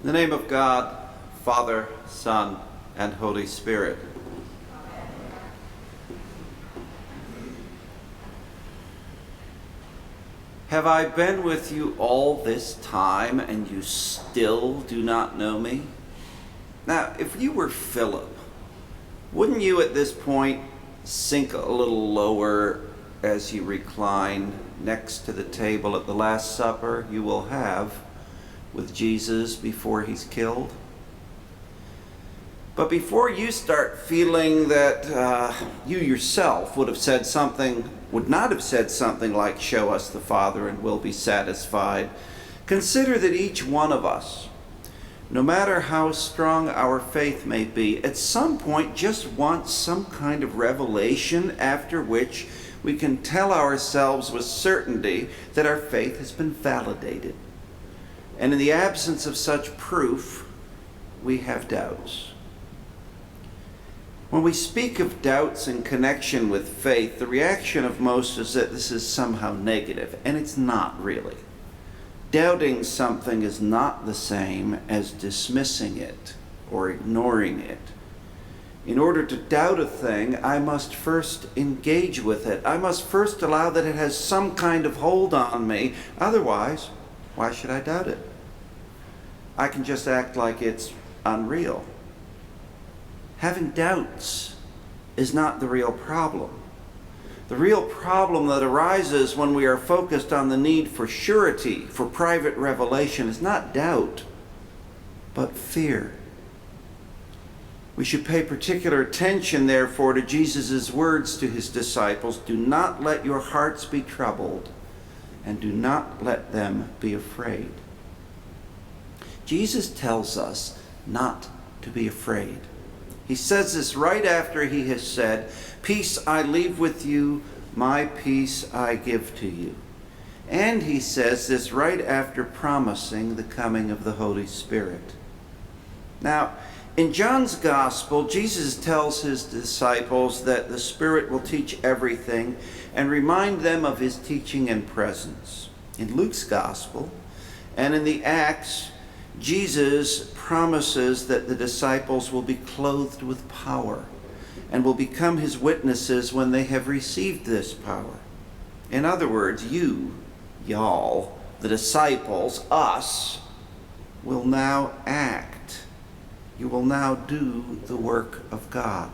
In the name of God, Father, Son, and Holy Spirit. Have I been with you all this time and you still do not know me? Now, if you were Philip, wouldn't you at this point sink a little lower as you recline next to the table at the Last Supper you will have with Jesus before he's killed? But before you start feeling that you yourself would not have said something like, "Show us the Father and we'll be satisfied," consider that each one of us, no matter how strong our faith may be, at some point just wants some kind of revelation after which we can tell ourselves with certainty that our faith has been validated. And in the absence of such proof, we have doubts. When we speak of doubts in connection with faith, the reaction of most is that this is somehow negative, and it's not really. Doubting something is not the same as dismissing it or ignoring it. In order to doubt a thing, I must first engage with it. I must first allow that it has some kind of hold on me. Otherwise, why should I doubt it? I can just act like it's unreal. Having doubts is not the real problem. The real problem that arises when we are focused on the need for surety, for private revelation, is not doubt, but fear. We should pay particular attention, therefore, to Jesus' words to his disciples: "Do not let your hearts be troubled, and do not let them be afraid." Jesus tells us not to be afraid. He says this right after he has said, "Peace I leave with you, my peace I give to you." And he says this right after promising the coming of the Holy Spirit. Now, in John's Gospel, Jesus tells his disciples that the Spirit will teach everything and remind them of his teaching and presence. In Luke's Gospel and in the Acts, Jesus promises that the disciples will be clothed with power and will become his witnesses when they have received this power. In other words, y'all, the disciples, us, will now act. You will now do the work of God.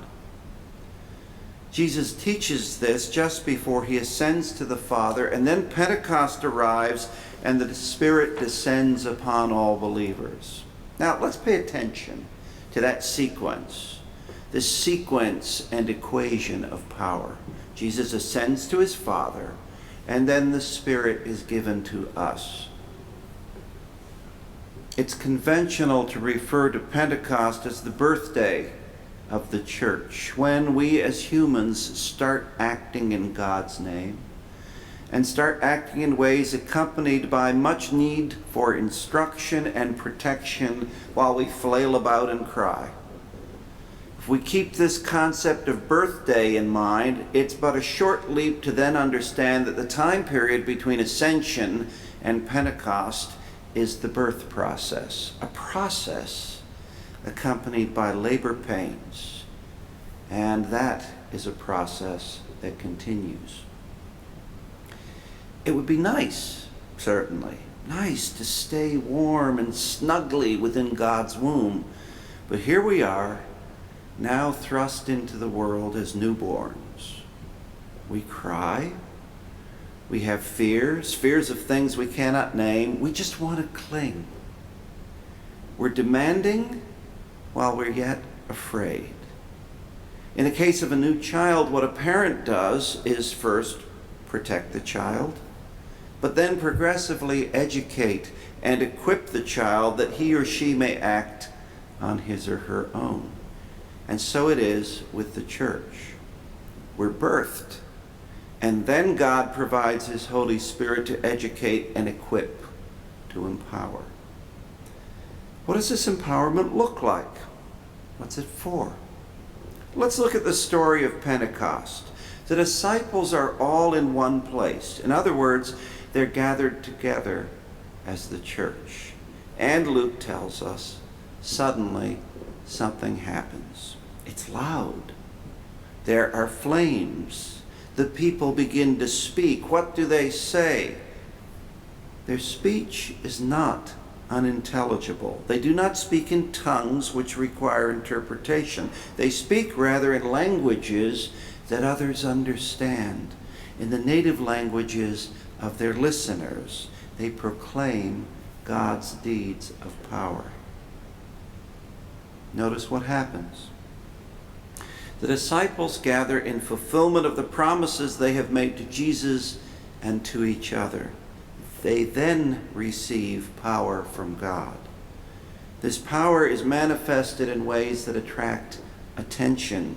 Jesus teaches this just before he ascends to the Father, and then Pentecost arrives and the Spirit descends upon all believers. Now, let's pay attention to that sequence, this sequence and equation of power. Jesus ascends to his Father, and then the Spirit is given to us. It's conventional to refer to Pentecost as the birthday of the church, when we as humans start acting in God's name and start acting in ways accompanied by much need for instruction and protection while we flail about and cry. If we keep this concept of birthday in mind, it's but a short leap to then understand that the time period between Ascension and Pentecost is the birth process, a process accompanied by labor pains, and that is a process that continues. It would be nice, certainly, nice to stay warm and snugly within God's womb, but here we are, now thrust into the world as newborns. We cry, we have fears of things we cannot name. We just want to cling. We're demanding while we're yet afraid. In the case of a new child, what a parent does is first protect the child, but then progressively educate and equip the child that he or she may act on his or her own. And so it is with the church. We're birthed, and then God provides his Holy Spirit to educate and equip, to empower. What does this empowerment look like? What's it for? Let's look at the story of Pentecost. The disciples are all in one place. In other words, they're gathered together as the church. And Luke tells us, suddenly something happens. It's loud. There are flames. The people begin to speak. What do they say? Their speech is not unintelligible. They do not speak in tongues which require interpretation. They speak rather in languages that others understand. In the native languages of their listeners, they proclaim God's deeds of power. Notice what happens. The disciples gather in fulfillment of the promises they have made to Jesus and to each other. They then receive power from God. This power is manifested in ways that attract attention,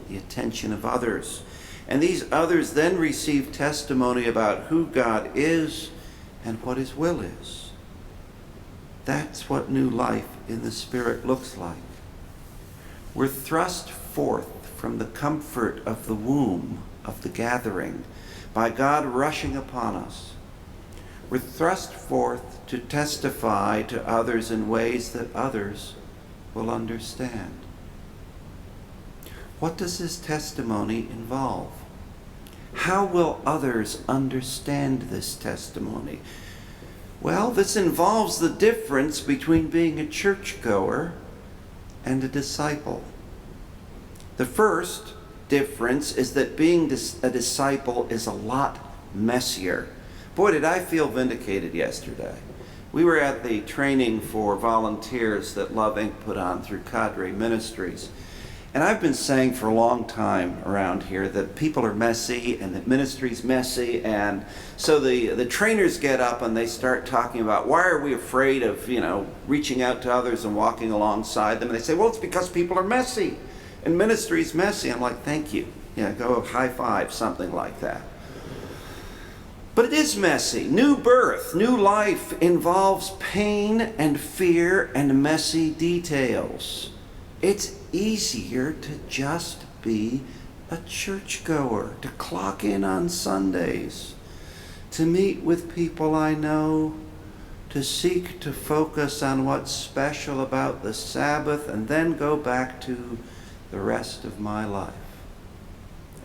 the attention of others. And these others then receive testimony about who God is and what His will is. That's what new life in the Spirit looks like. We're thrust forth from the comfort of the womb of the gathering by God rushing upon us. We're thrust forth to testify to others in ways that others will understand. What does this testimony involve? How will others understand this testimony? Well, this involves the difference between being a churchgoer and a disciple. The first difference is that being a disciple is a lot messier. Boy, did I feel vindicated yesterday. We were at the training for volunteers that Love Inc. put on through Cadre Ministries. And I've been saying for a long time around here that people are messy and that ministry's messy. And so the trainers get up and they start talking about why are we afraid of, reaching out to others and walking alongside them. And they say, well, it's because people are messy and ministry's messy. I'm like, thank you. Go high five, something like that. But it is messy. New birth, new life involves pain and fear and messy details. It's easier to just be a churchgoer, to clock in on Sundays, to meet with people I know, to seek to focus on what's special about the Sabbath, and then go back to the rest of my life.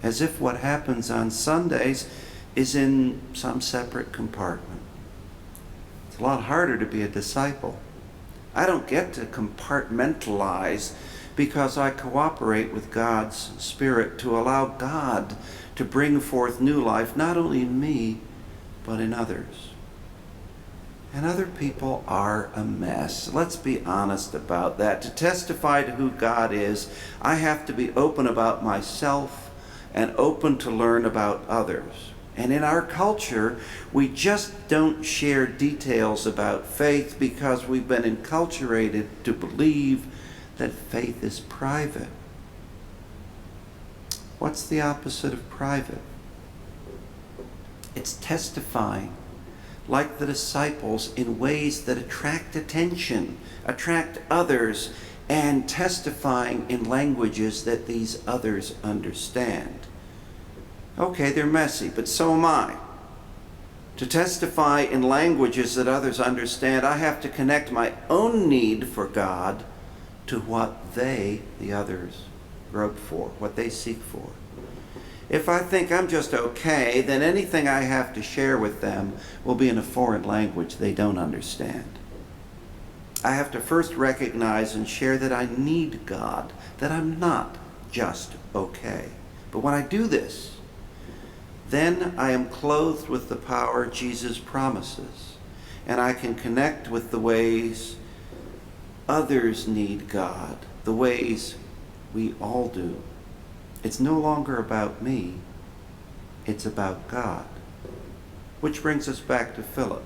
As if what happens on Sundays is in some separate compartment. It's a lot harder to be a disciple. I don't get to compartmentalize because I cooperate with God's Spirit to allow God to bring forth new life, not only in me, but in others. And other people are a mess. Let's be honest about that. To testify to who God is, I have to be open about myself and open to learn about others. And in our culture, we just don't share details about faith because we've been enculturated to believe that faith is private. What's the opposite of private? It's testifying, like the disciples, in ways that attract attention, attract others, and testifying in languages that these others understand. Okay, they're messy, but so am I. To testify in languages that others understand, I have to connect my own need for God to what they, the others, grope for, what they seek for. If I think I'm just okay, then anything I have to share with them will be in a foreign language they don't understand. I have to first recognize and share that I need God, that I'm not just okay. But when I do this, then I am clothed with the power Jesus promises, and I can connect with the ways others need God, the ways we all do. It's no longer about me, it's about God. Which brings us back to Philip.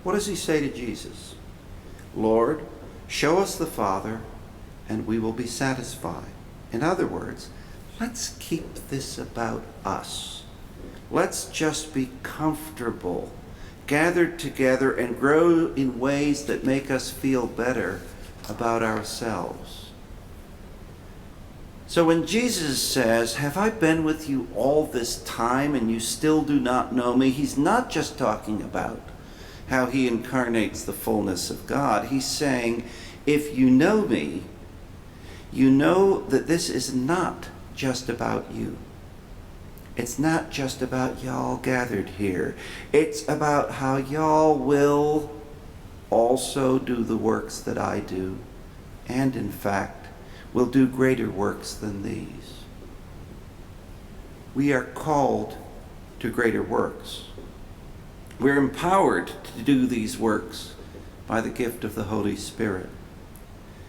What does he say to Jesus? Lord, show us the Father, and we will be satisfied. In other words, let's keep this about us. Let's just be comfortable, gathered together, and grow in ways that make us feel better about ourselves. So when Jesus says, have I been with you all this time and you still do not know me? He's not just talking about, how he incarnates the fullness of God. He's saying, if you know me, you know that this is not just about you. It's not just about y'all gathered here. It's about how y'all will also do the works that I do, and in fact, will do greater works than these. We are called to greater works. We're empowered to do these works by the gift of the Holy Spirit.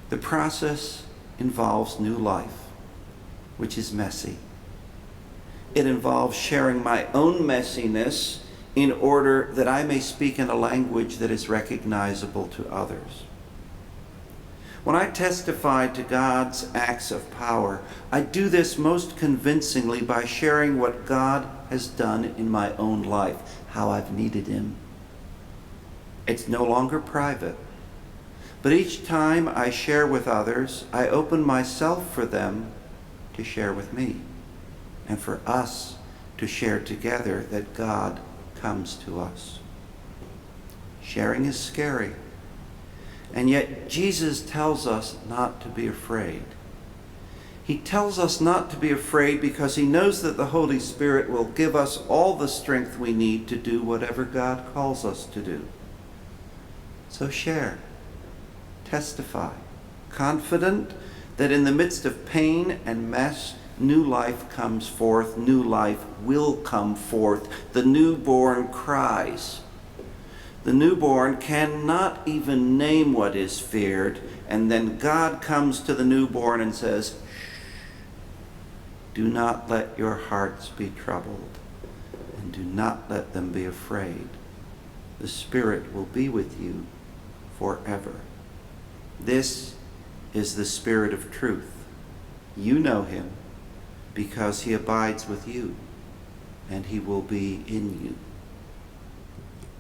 The process involves new life, which is messy. It involves sharing my own messiness in order that I may speak in a language that is recognizable to others. When I testify to God's acts of power, I do this most convincingly by sharing what God has done in my own life, how I've needed him. It's no longer private, but each time I share with others, I open myself for them to share with me, and for us to share together that God comes to us. Sharing is scary, and yet Jesus tells us not to be afraid. He tells us not to be afraid because he knows that the Holy Spirit will give us all the strength we need to do whatever God calls us to do. So share, testify, confident that in the midst of pain and mess, new life comes forth, new life will come forth. The newborn cries. The newborn cannot even name what is feared, and then God comes to the newborn and says, do not let your hearts be troubled, and do not let them be afraid. The Spirit will be with you forever. This is the Spirit of truth. You know him because he abides with you, and he will be in you.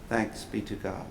Thanks be to God.